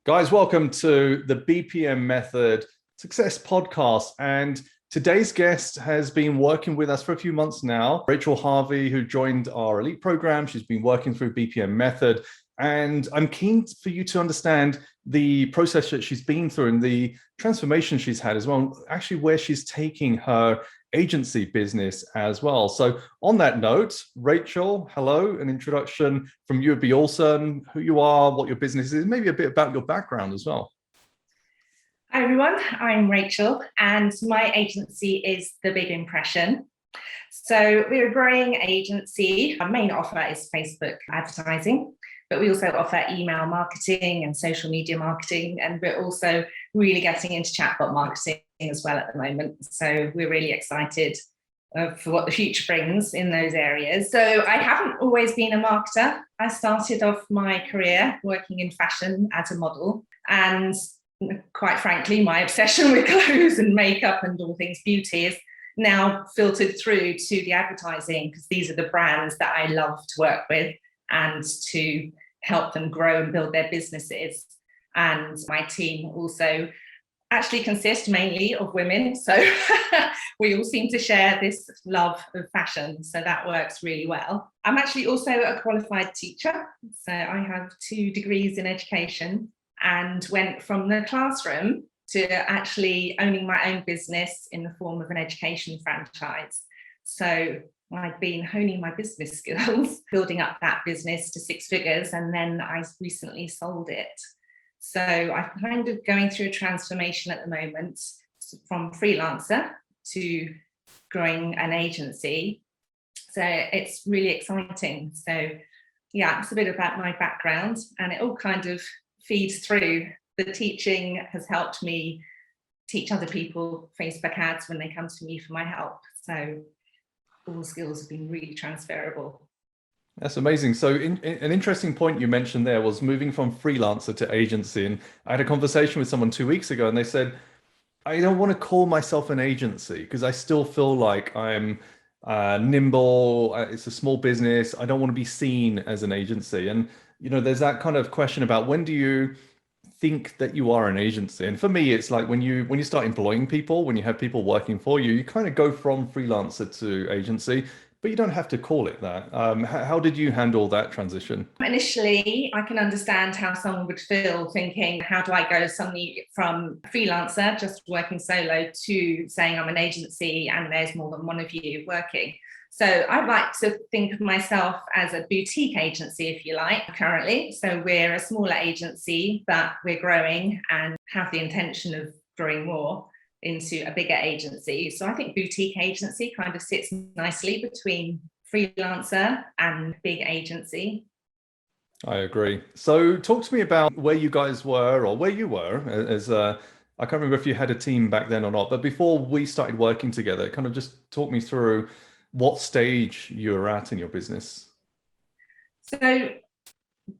Guys, welcome to the BPM Method Success Podcast. And today's guest has been working with us for a few months now. Rachel Harvey, who joined our elite program. She's been working through BPM Method. And I'm keen for you to understand the process that she's been through and the transformation she's had as well, actually where she's taking her agency business as well. So on that note, Rachel, hello, an introduction from you would be awesome, who you are, what your business is, maybe a bit about your background as well. Hi everyone, I'm Rachel and my agency is The Big Impression. So we're a growing agency. Our main offer is Facebook advertising, but we also offer email marketing and social media marketing, and we're also really getting into chatbot marketing as well at the moment. So we're really excited for what the future brings in those areas. So I haven't always been a marketer. I started off my career working in fashion as a model, and quite frankly, my obsession with clothes and makeup and all things beauty is now filtered through to the advertising, because these are the brands that I love to work with and to help them grow and build their businesses. And my team also actually consists mainly of women. So we all seem to share this love of fashion. So that works really well. I'm actually also a qualified teacher. So I have 2 degrees in education and went from the classroom to actually owning my own business in the form of an education franchise. So I've been honing my business skills, building up that business to 6 figures, and then I recently sold it. So I'm kind of going through a transformation at the moment from freelancer to growing an agency. So it's really exciting. So yeah, it's a bit about my background, and it all kind of feeds through. The teaching has helped me teach other people Facebook ads when they come to me for my help. So all skills have been really transferable. That's amazing. So an interesting point you mentioned there was moving from freelancer to agency. And I had a conversation with someone 2 weeks ago and they said, I don't want to call myself an agency because I still feel like I'm nimble. It's a small business. I don't want to be seen as an agency. And, you know, there's that kind of question about when do you think that you are an agency? And for me, it's like when you start employing people, when you have people working for you, you kind of go from freelancer to agency, but you don't have to call it that. How did you handle that transition? Initially, I can understand how someone would feel thinking, how do I go suddenly from freelancer, just working solo, to saying I'm an agency and there's more than one of you working. So I like to think of myself as a boutique agency, if you like, currently. So we're a smaller agency, but we're growing and have the intention of growing more into a bigger agency. So I think boutique agency kind of sits nicely between freelancer and big agency. I agree. So talk to me about where you guys were or where you were as I can't remember if you had a team back then or not, but before we started working together, kind of just talk me through what stage you were at in your business. So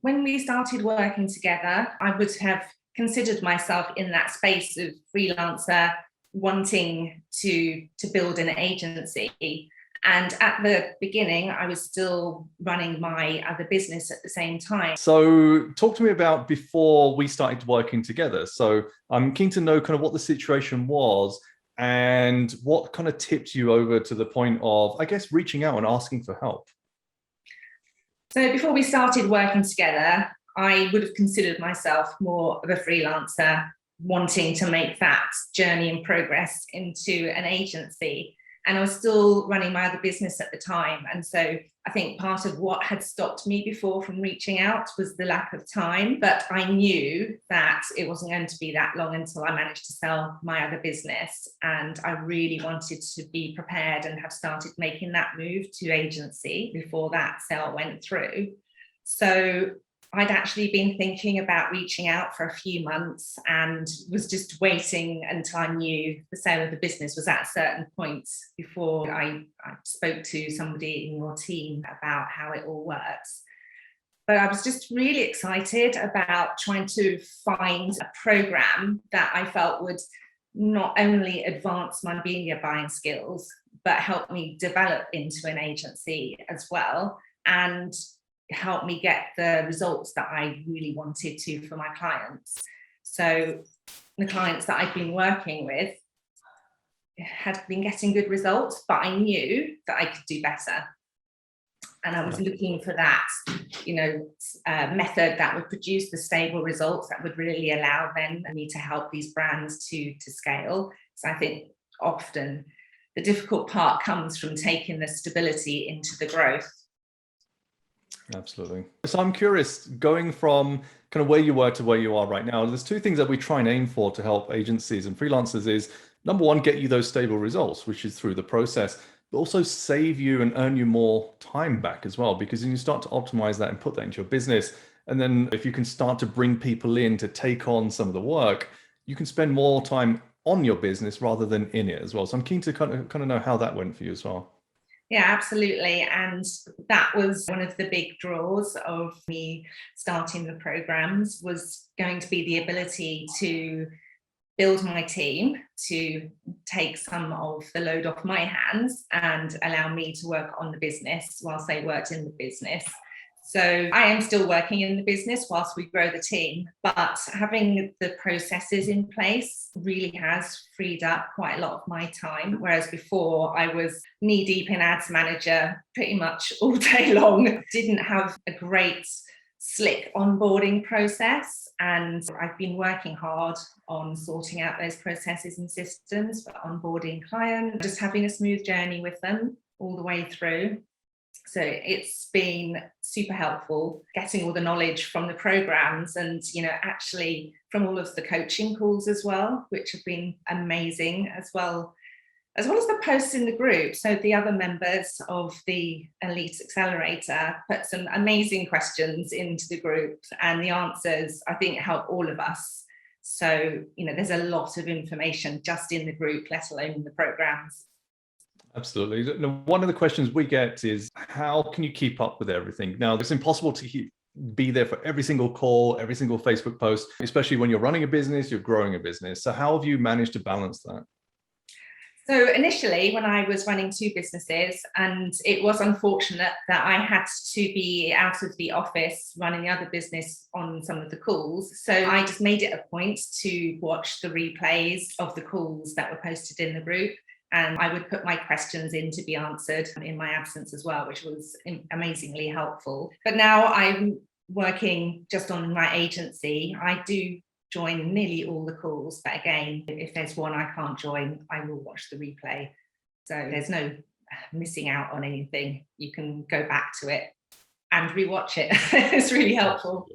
when we started working together, I would have considered myself in that space of freelancer, wanting to build an agency. And at the beginning, I was still running my other business at the same time. So talk to me about before we started working together. So I'm keen to know kind of what the situation was and what kind of tipped you over to the point of, I guess, reaching out and asking for help. So before we started working together, I would have considered myself more of a freelancer, wanting to make that journey and progress into an agency. And I was still running my other business at the time. And so I think part of what had stopped me before from reaching out was the lack of time. But I knew that it wasn't going to be that long until I managed to sell my other business. And I really wanted to be prepared and have started making that move to agency before that sale went through. So I'd actually been thinking about reaching out for a few months and was just waiting until I knew the sale of the business was at a certain point before I spoke to somebody in your team about how it all works. But I was just really excited about trying to find a program that I felt would not only advance my media buying skills, but help me develop into an agency as well. And helped me get the results that I really wanted to for my clients. So the clients that I've been working with had been getting good results, but I knew that I could do better. And I was looking for that, method that would produce the stable results that would really allow then me to help these brands to scale. So I think often the difficult part comes from taking the stability into the growth. Absolutely. So I'm curious, going from kind of where you were to where you are right now, there's two things that we try and aim for to help agencies and freelancers is, number one, get you those stable results, which is through the process, but also save you and earn you more time back as well, because then you start to optimize that and put that into your business. And then if you can start to bring people in to take on some of the work, you can spend more time on your business rather than in it as well. So I'm keen to kind of know how that went for you as well. Yeah, absolutely. And that was one of the big draws of me starting the programs, was going to be the ability to build my team, to take some of the load off my hands and allow me to work on the business whilst they worked in the business. So I am still working in the business whilst we grow the team, but having the processes in place really has freed up quite a lot of my time. Whereas before I was knee deep in ads manager pretty much all day long, didn't have a great slick onboarding process. And I've been working hard on sorting out those processes and systems for onboarding clients, just having a smooth journey with them all the way through. So it's been super helpful getting all the knowledge from the programs and, actually from all of the coaching calls as well, which have been amazing, as well as the posts in the group. So the other members of the Elite Accelerator put some amazing questions into the group, and the answers, I think, help all of us. So, there's a lot of information just in the group, let alone in the programs. Absolutely. Now, one of the questions we get is, how can you keep up with everything? Now, it's impossible to be there for every single call, every single Facebook post, especially when you're running a business, you're growing a business. So how have you managed to balance that? So initially, when I was running two businesses, and it was unfortunate that I had to be out of the office running the other business on some of the calls. So I just made it a point to watch the replays of the calls that were posted in the group. And I would put my questions in to be answered in my absence as well, which was amazingly helpful. But now I'm working just on my agency. I do join nearly all the calls, but again, if there's one I can't join, I will watch the replay. So there's no missing out on anything. You can go back to it and rewatch it. It's really helpful.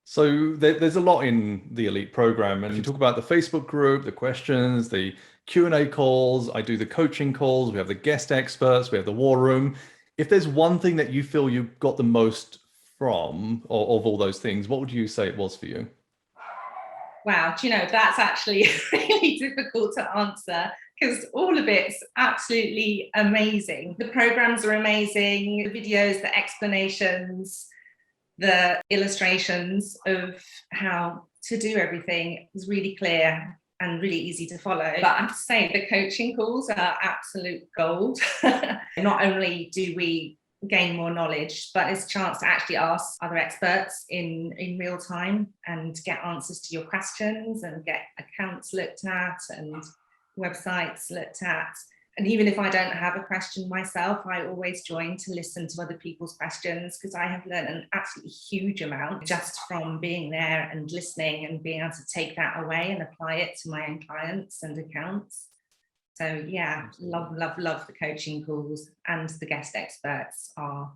So there's a lot in the Elite program, and you talk about the Facebook group, the questions, the Q&A calls. I do the coaching calls. We have the guest experts. We have the war room. If there's one thing that you feel you got the most from, or of all those things, what would you say it was for you? Wow, that's actually really difficult to answer, because all of it's absolutely amazing. The programs are amazing, the videos, the explanations, the illustrations of how to do everything is really clear and really easy to follow. But I have to say, the coaching calls are absolute gold. Not only do we gain more knowledge, but it's a chance to actually ask other experts in real time and get answers to your questions and get accounts looked at and websites looked at. And even if I don't have a question myself, I always join to listen to other people's questions, because I have learned an absolutely huge amount just from being there and listening and being able to take that away and apply it to my own clients and accounts. So yeah, love the coaching calls, and the guest experts are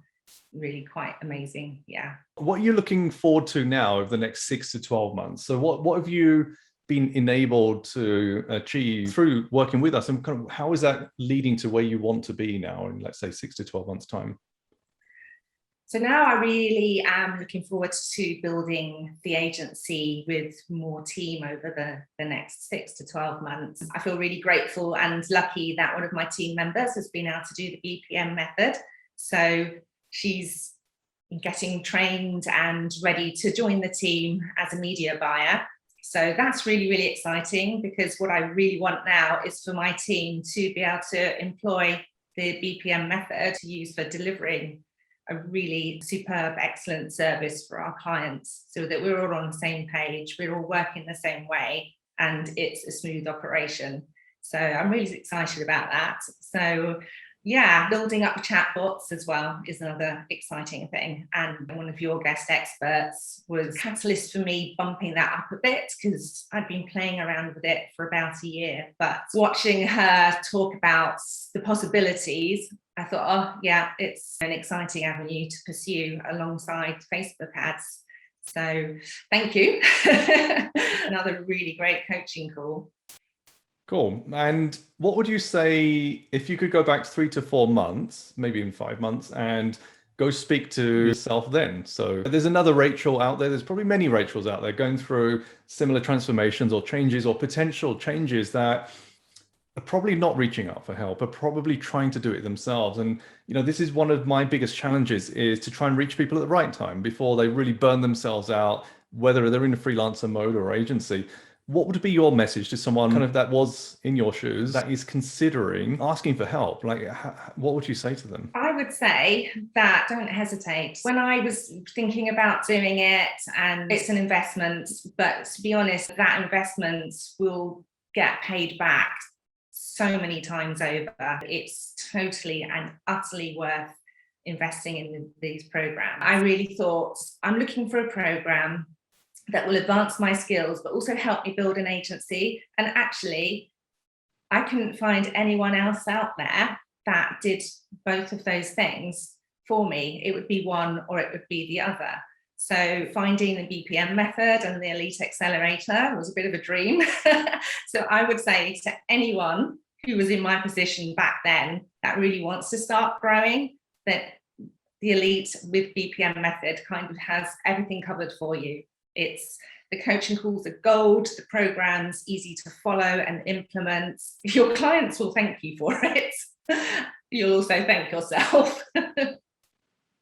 really quite amazing. Yeah. What are you looking forward to now over the next 6 to 12 months? So what have you been enabled to achieve through working with us, and kind of how is that leading to where you want to be now in, let's say, 6 to 12 months time? So now I really am looking forward to building the agency with more team over the next 6 to 12 months. I feel really grateful and lucky that one of my team members has been able to do the BPM method. So she's getting trained and ready to join the team as a media buyer. So that's really, really exciting, because what I really want now is for my team to be able to employ the BPM method to use for delivering a really superb, excellent service for our clients so that we're all on the same page, we're all working the same way, and it's a smooth operation. So I'm really excited about that. So yeah, building up chatbots as well is another exciting thing. And one of your guest experts was catalyst for me bumping that up a bit, because I'd been playing around with it for about a year. But watching her talk about the possibilities, I thought, oh yeah, it's an exciting avenue to pursue alongside Facebook ads. So thank you. Another really great coaching call. Cool. And what would you say if you could go back 3 to 4 months, maybe even 5 months, and go speak to yourself then? So there's another Rachel out there. There's probably many Rachels out there going through similar transformations or changes or potential changes that are probably not reaching out for help, are probably trying to do it themselves. And, this is one of my biggest challenges, is to try and reach people at the right time before they really burn themselves out, whether they're in a freelancer mode or agency. What would be your message to someone kind of that was in your shoes, that is considering asking for help? Like, what would you say to them? I would say that don't hesitate. When I was thinking about doing it, and it's an investment, but to be honest, that investment will get paid back so many times over. It's totally and utterly worth investing in these programs. I really thought, I'm looking for a program that will advance my skills, but also help me build an agency. And actually, I couldn't find anyone else out there that did both of those things for me. It would be one or it would be the other. So finding the BPM method and the Elite Accelerator was a bit of a dream. So I would say to anyone who was in my position back then that really wants to start growing, that the Elite with BPM method kind of has everything covered for you. It's the coaching calls are gold, the program's easy to follow and implement. Your clients will thank you for it. You'll also thank yourself.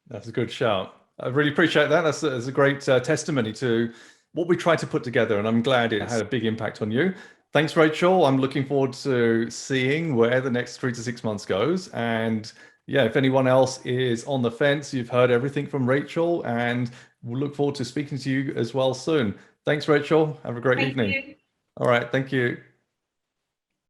That's a good shout. I really appreciate that. That's a great testimony to what we tried to put together, and I'm glad it had a big impact on you. Thanks, Rachel. I'm looking forward to seeing where the next 3 to 6 months goes. And yeah, if anyone else is on the fence, you've heard everything from Rachel, and we'll look forward to speaking to you as well soon. Thanks, Rachel. Have a great evening. Thank you. All right. Thank you.